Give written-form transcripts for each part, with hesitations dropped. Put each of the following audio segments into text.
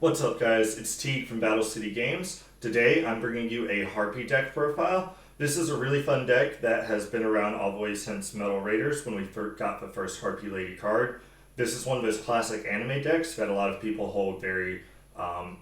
What's up, guys? It's Teague from Battle City Games. Today I'm bringing you a Harpie deck profile. This is a really fun deck that has been around all the way since Metal Raiders when we got the first Harpie Lady card. This is one of those classic anime decks that a lot of people hold very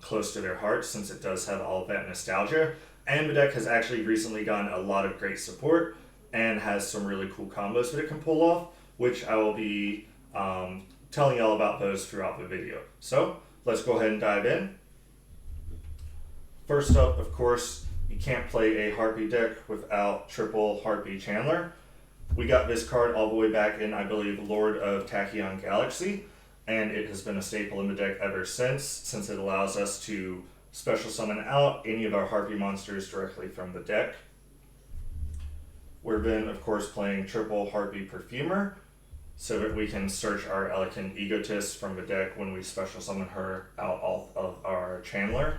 close to their hearts since it does have all of that nostalgia. And the deck has actually recently gotten a lot of great support and has some really cool combos that it can pull off, which I will be telling y'all about those throughout the video. So, let's go ahead and dive in. First up, of course, you can't play a Harpie deck without triple Harpie Chandler. We got this card all the way back in, I believe, Lord of Tachyon Galaxy, and it has been a staple in the deck ever since it allows us to special summon out any of our Harpie monsters directly from the deck. We're then, of course, playing triple Harpie Perfumer, so that we can search our Elegant Egotist from the deck when we special summon her out of our Chandler.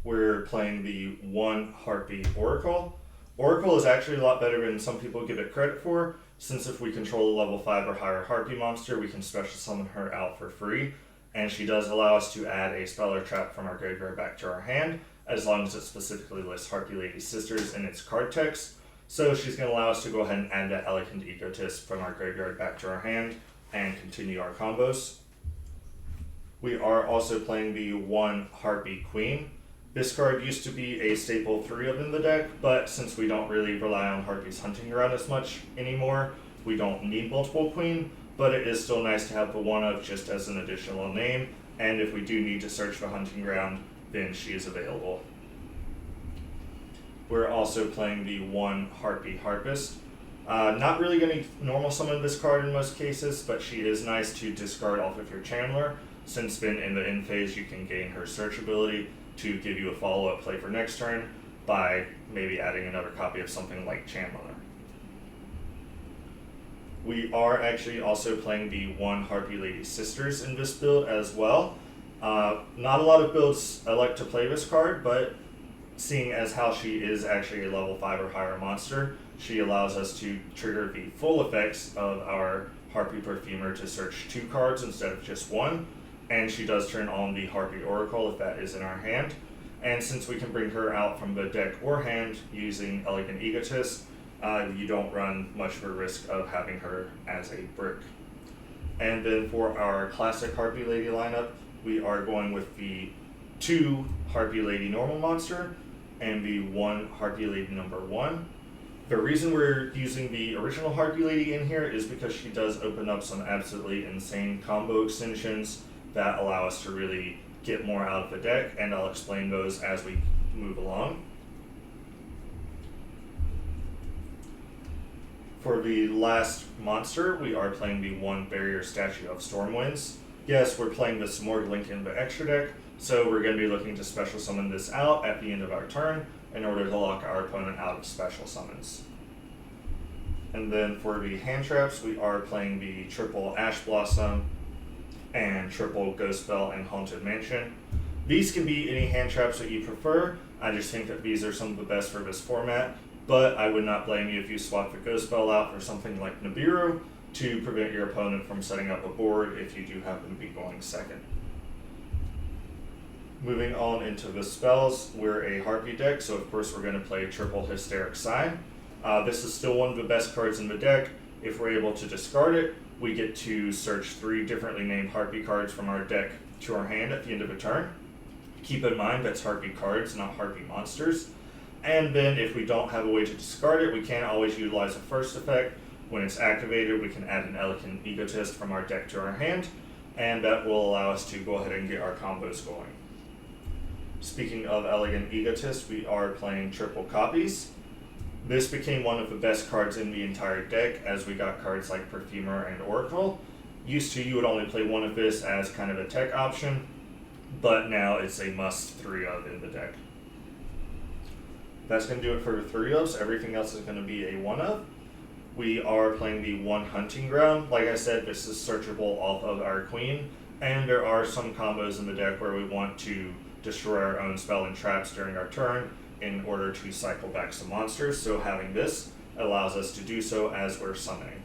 We're playing the one Harpie Oracle. Oracle is actually a lot better than some people give it credit for, since if we control a level 5 or higher Harpie monster, we can special summon her out for free, and she does allow us to add a spell or trap from our graveyard back to our hand, as long as it specifically lists Harpie Lady Sisters in its card text. So she's going to allow us to go ahead and add that Elegant Egotist from our graveyard back to our hand and continue our combos. We are also playing the one Harpie Queen. This card used to be a staple 3 of in the deck, but since we don't really rely on Harpie's hunting ground as much anymore, we don't need multiple Queen, but it is still nice to have the one of just as an additional name, and if we do need to search for hunting ground, then she is available. We're also playing the one Harpie Harpist. Not really going to normal summon this card in most cases, but she is nice to discard off of your Chandler, since then in the end phase you can gain her search ability to give you a follow-up play for next turn by maybe adding another copy of something like Chandler. We are actually also playing the one Harpie Lady Sisters in this build as well. Not a lot of builds I like to play this card, but seeing as how she is actually a level 5 or higher monster, she allows us to trigger the full effects of our Harpie Perfumer to search 2 cards instead of just 1, and she does turn on the Harpie Oracle if that is in our hand. And since we can bring her out from the deck or hand using Elegant Egotist, you don't run much of a risk of having her as a brick. And then for our classic Harpie Lady lineup, we are going with the 2 Harpie Lady normal monster and the one Harpie Lady number 1. The reason we're using the original Harpie Lady in here is because she does open up some absolutely insane combo extensions that allow us to really get more out of the deck, and I'll explain those as we move along. For the last monster, we are playing the one Barrier Statue of Stormwinds. Yes, we're playing the Smorg Link in the extra deck, so we're going to be looking to special summon this out at the end of our turn in order to lock our opponent out of special summons. And then for the hand traps, we are playing the triple Ash Blossom and triple Ghost Bell and Haunted Mansion. These can be any hand traps that you prefer. I just think that these are some of the best for this format, but I would not blame you if you swap the Ghost Bell out for something like Nibiru to prevent your opponent from setting up a board if you do happen to be going second. Moving on into the spells, we're a Harpie deck, so of course we're going to play triple Hysteric Sign. This is still one of the best cards in the deck. If we're able to discard it, we get to search 3 differently named Harpie cards from our deck to our hand at the end of a turn. Keep in mind that's Harpie cards, not Harpie monsters. And then if we don't have a way to discard it, we can always utilize a first effect. When it's activated, we can add an Elegant Egotist from our deck to our hand, and that will allow us to go ahead and get our combos going. Speaking of Elegant Egotist, we are playing triple copies. This became one of the best cards in the entire deck as we got cards like Perfumer and Oracle. Used to, you would only play one of this as kind of a tech option, but now it's a must 3 of in the deck. That's going to do it for the 3 ofs. Everything else is going to be a 1 of. We are playing the one Hunting Ground. Like I said, this is searchable off of our Queen, and there are some combos in the deck where we want to destroy our own spell and traps during our turn in order to cycle back some monsters, so having this allows us to do so as we're summoning.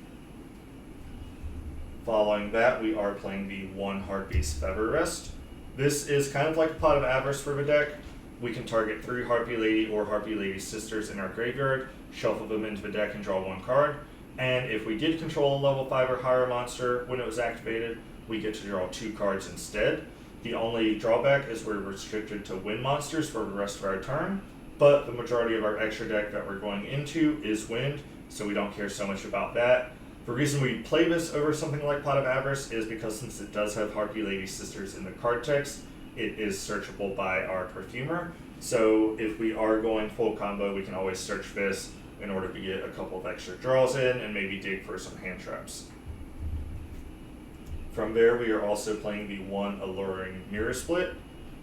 Following that, we are playing the 1 Harpie's Feather Rest. This is kind of like a pot of avarice for the deck. We can target 3 Harpie Lady or Harpie Lady Sisters in our graveyard, shuffle them into the deck and draw 1 card. And if we did control a level 5 or higher monster when it was activated, we get to draw 2 cards instead. The only drawback is we're restricted to wind monsters for the rest of our turn, but the majority of our extra deck that we're going into is wind, so we don't care so much about that. The reason we play this over something like Pot of Avarice is because since it does have Harpie Lady Sisters in the card text, it is searchable by our Perfumer. So if we are going full combo, we can always search this in order to get a couple of extra draws in and maybe dig for some hand traps. From there, we are also playing the 1 Alluring Mirror Split.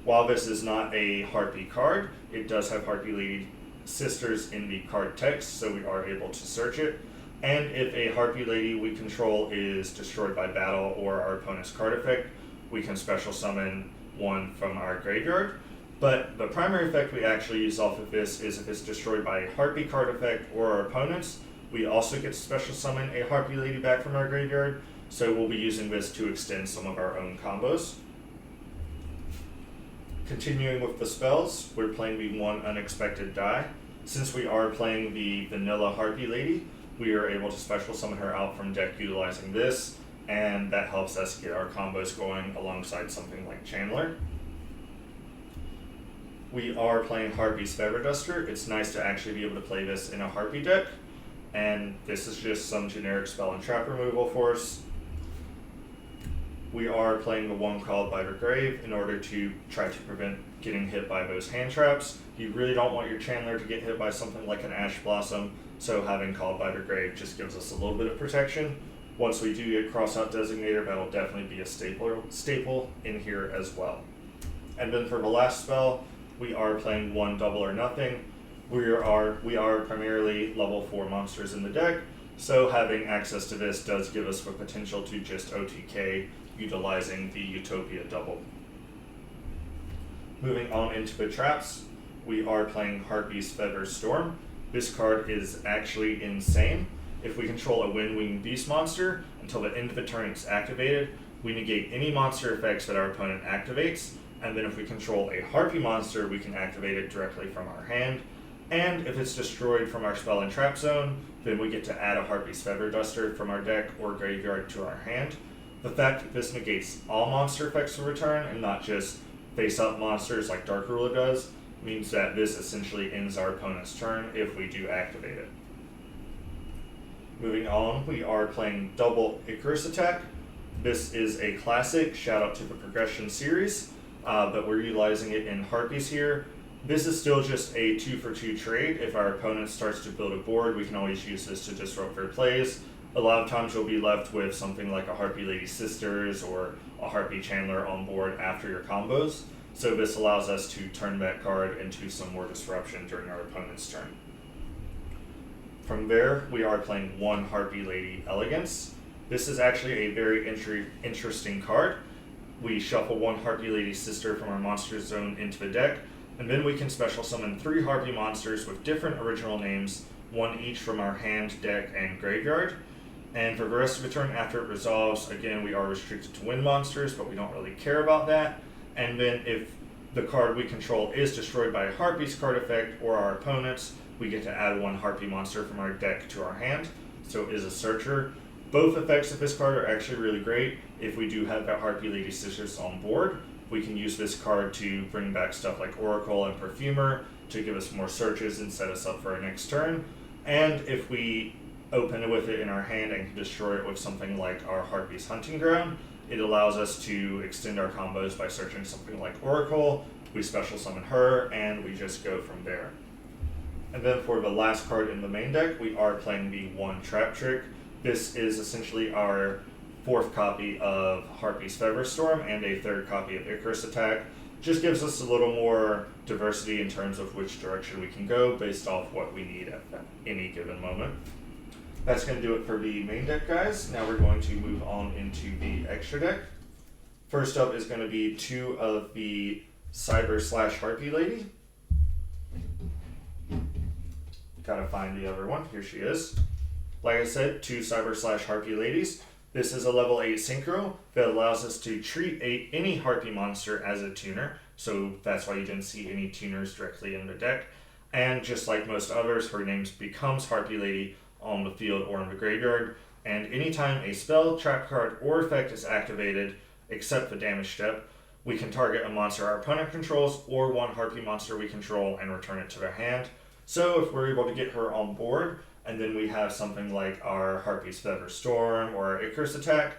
While this is not a Harpie card, it does have Harpie Lady Sisters in the card text, so we are able to search it. And if a Harpie Lady we control is destroyed by battle or our opponent's card effect, we can special summon 1 from our graveyard. But the primary effect we actually use off of this is if it's destroyed by a Harpie card effect or our opponent's, we also get to special summon a Harpie Lady back from our graveyard, so we'll be using this to extend some of our own combos. Continuing with the spells, we're playing the 1 Unexpected Die. Since we are playing the vanilla Harpie Lady, we are able to special summon her out from deck utilizing this, and that helps us get our combos going alongside something like Chandler. We are playing Harpie's Feather Duster. It's nice to actually be able to play this in a Harpie deck, and this is just some generic spell and trap removal for us. We are playing the 1 Called by the Grave in order to try to prevent getting hit by those hand traps. You really don't want your Chandler to get hit by something like an Ash Blossom, so having Called by the Grave just gives us a little bit of protection. Once we do get Crossout Designator, that'll definitely be a staple in here as well. And then for the last spell, we are playing 1 Double or Nothing. We are primarily level 4 monsters in the deck, so having access to this does give us the potential to just OTK utilizing the Utopia Double. Moving on into the traps, we are playing Harpie's Feather Storm. This card is actually insane. If we control a Wind-Winged Beast monster, until the end of the turn it's activated, we negate any monster effects that our opponent activates, and then if we control a Harpie monster, we can activate it directly from our hand. And if it's destroyed from our spell and trap zone, then we get to add a Harpie's Feather Duster from our deck or graveyard to our hand. The fact that this negates all monster effects for return and not just face-up monsters like Dark Ruler does means that this essentially ends our opponent's turn if we do activate it. Moving on, we are playing Double Icarus Attack. This is a classic, shout out to the Progression series, but we're utilizing it in Harpies here. This is still just a 2-for-2 trade. If our opponent starts to build a board, we can always use this to disrupt their plays. A lot of times you'll be left with something like a Harpie Lady Sisters or a Harpie Chandler on board after your combos. So this allows us to turn that card into some more disruption during our opponent's turn. From there, we are playing 1 Harpie Lady Elegance. This is actually a very interesting card. We shuffle 1 Harpie Lady Sister from our monster zone into the deck, and then we can special summon 3 Harpie monsters with different original names, 1 each from our hand, deck, and graveyard. And for the rest of the turn after it resolves, again, we are restricted to wind monsters, but we don't really care about that. And then if the card we control is destroyed by a Harpie's card effect or our opponent's, we get to add 1 Harpie monster from our deck to our hand, so it is a searcher. Both effects of this card are actually really great. If we do have that Harpie Lady Sisters on board, we can use this card to bring back stuff like Oracle and Perfumer to give us more searches and set us up for our next turn. And if we open it with it in our hand and can destroy it with something like our Harpie's Hunting Ground, it allows us to extend our combos by searching something like Oracle, we special summon her, and we just go from there. And then for the last card in the main deck, we are playing the 1 Trap Trick. This is essentially our 4th copy of Harpie's Feather Storm and a 3rd copy of Icarus Attack. Just gives us a little more diversity in terms of which direction we can go based off what we need at any given moment. That's going to do it for the main deck, guys. Now we're going to move on into the extra deck. First up is going to be 2 of the Cyber/Harpie Lady. Gotta find the other one. Here she is. Like I said, 2 Cyber/Harpie Ladies. This is a level 8 synchro that allows us to treat any Harpie monster as a tuner, so that's why you didn't see any tuners directly in the deck. And just like most others, her name becomes Harpie Lady on the field or in the graveyard, and anytime a spell, trap card, or effect is activated, except the damage step, we can target a monster our opponent controls or one Harpie monster we control and return it to their hand. So if we're able to get her on board, and then we have something like our Harpie's Feather Storm or our Icarus attack,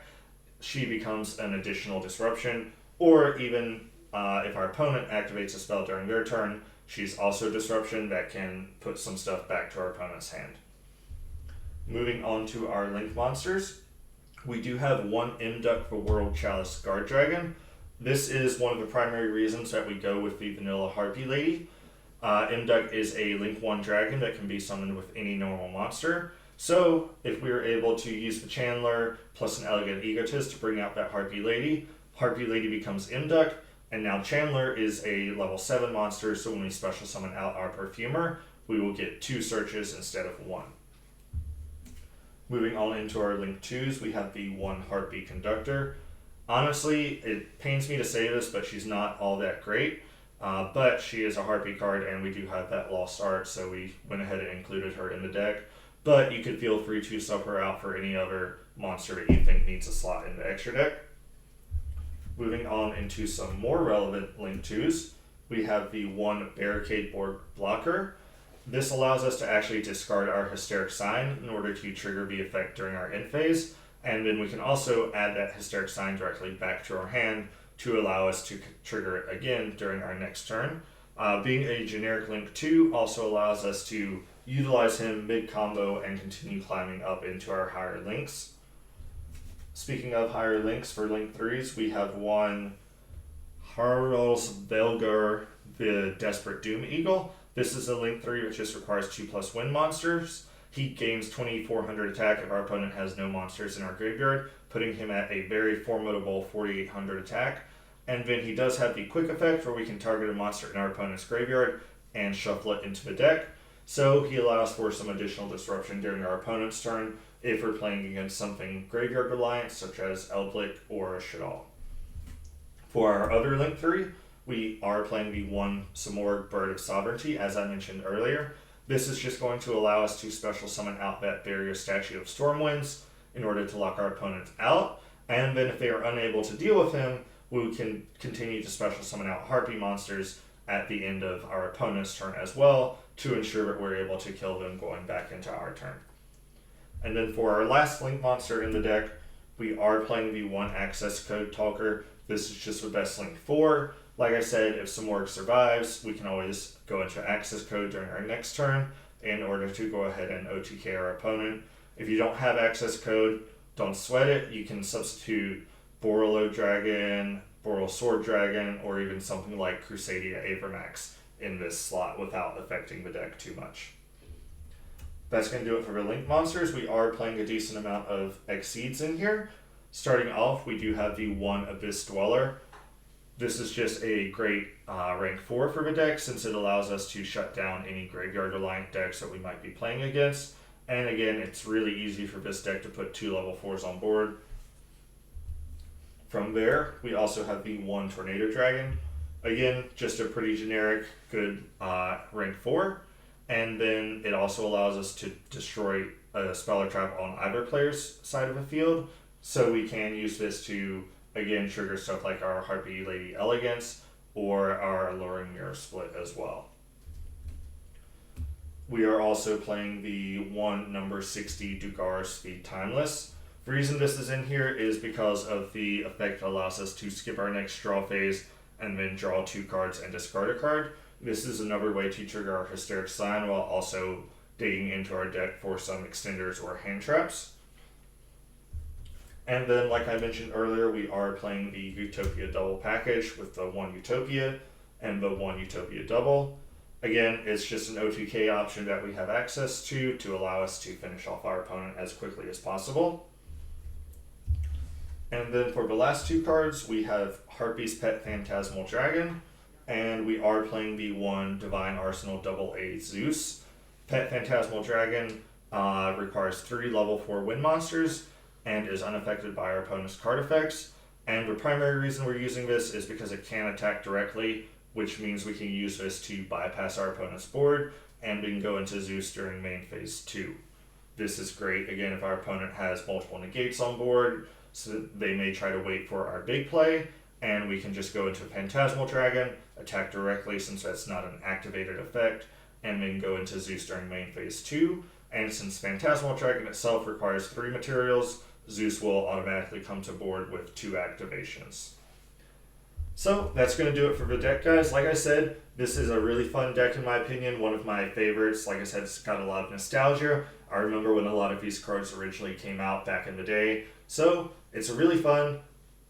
she becomes an additional disruption. Or even if our opponent activates a spell during their turn, she's also a disruption that can put some stuff back to our opponent's hand. Moving on to our Link monsters, we do have one Imduck the World Chalice Guard Dragon. This is one of the primary reasons that we go with the vanilla Harpie Lady. Imduck is a Link 1 dragon that can be summoned with any normal monster. So if we were able to use the Chandler plus an Elegant Egotist to bring out that Harpie Lady becomes Imduck, and now Chandler is a level 7 monster, so when we special summon out our Perfumer, we will get 2 searches instead of 1. Moving on into our Link 2s, we have the one Harpie Conductor. Honestly, it pains me to say this, but she's not all that great. But she is a Harpie card, and we do have that Lost Art, so we went ahead and included her in the deck. But you could feel free to sub her out for any other monster that you think needs a slot in the extra deck. Moving on into some more relevant Link 2s, we have the one Barricade Board Blocker. This allows us to actually discard our Hysteric Sign in order to trigger the effect during our end phase, and then we can also add that Hysteric Sign directly back to our hand to allow us to trigger it again during our next turn. Being a generic Link 2 also allows us to utilize him mid-combo and continue climbing up into our higher links. Speaking of higher links, for Link 3s, we have one Harlos Velgar, the Desperate Doom Eagle. This is a Link 3 which just requires 2+ wind monsters. He gains 2400 attack if our opponent has no monsters in our graveyard, putting him at a very formidable 4800 attack. And then he does have the quick effect where we can target a monster in our opponent's graveyard and shuffle it into the deck. So he allows for some additional disruption during our opponent's turn if we're playing against something graveyard reliant such as Elblick or Shadal. For our other Link 3, we are playing the one Samorg Bird of Sovereignty, as I mentioned earlier. This is just going to allow us to special summon out that Barrier Statue of Stormwinds in order to lock our opponents out, and then if they are unable to deal with him, we can continue to special summon out Harpie monsters at the end of our opponent's turn as well to ensure that we're able to kill them going back into our turn. And then for our last Link monster in the deck, we are playing the one Access Code Talker. This is just the best Link 4. Like I said, if Samorg survives, we can always go into Access Code during our next turn in order to go ahead and OTK our opponent. If you don't have Access Code, don't sweat it. You can substitute Borolo Dragon, Boral Sword Dragon, or even something like Crusadia Avermax in this slot without affecting the deck too much. That's going to do it for the Link monsters. We are playing a decent amount of Exceeds in here. Starting off, we do have the one Abyss Dweller. This is just a great rank 4 for the deck since it allows us to shut down any graveyard reliant decks that we might be playing against. And again, it's really easy for this deck to put 2 level 4s on board. From there, we also have the one Tornado Dragon. Again, just a pretty generic, good rank 4. And then it also allows us to destroy a spell or trap on either player's side of the field. So we can use this to, again, trigger stuff like our Harpie Lady Elegance or our Alluring Mirror Split as well. We are also playing the one number 60 Dugar Speed Timeless. The reason this is in here is because of the effect that allows us to skip our next draw phase and then draw 2 cards and discard a card. This is another way to trigger our Hysteric Sign while also digging into our deck for some extenders or hand traps. And then, like I mentioned earlier, we are playing the Utopia Double package with the one Utopia and the one Utopia Double. Again, it's just an O2K option that we have access to allow us to finish off our opponent as quickly as possible. And then for the last 2 cards, we have Harpie's Pet Phantasmal Dragon, and we are playing the one Divine Arsenal AA Zeus. Pet Phantasmal Dragon requires 3 level 4 wind monsters. and is unaffected by our opponent's card effects. And the primary reason we're using this is because it can attack directly, which means we can use this to bypass our opponent's board, and we can go into Zeus during main phase 2. This is great, again, if our opponent has multiple negates on board, so they may try to wait for our big play, and we can just go into Phantasmal Dragon, attack directly since that's not an activated effect, and then go into Zeus during main phase 2. And since Phantasmal Dragon itself requires 3 materials, Zeus will automatically come to board with 2 activations. So that's going to do it for the deck, guys. Like I said, this is a really fun deck in my opinion, one of my favorites. Like I said, it's got a lot of nostalgia. I remember when a lot of these cards originally came out back in the day. So it's really fun.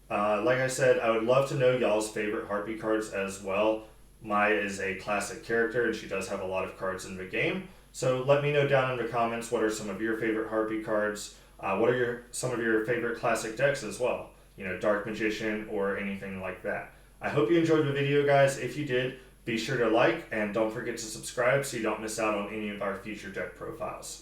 Like I said, I would love to know y'all's favorite Harpie cards as well. Maya is a classic character and she does have a lot of cards in the game. So let me know down in the comments what are some of your favorite Harpie cards. What are some of your favorite classic decks as well? You know, Dark Magician or anything like that. I hope you enjoyed the video, guys. If you did, be sure to like and don't forget to subscribe so you don't miss out on any of our future deck profiles.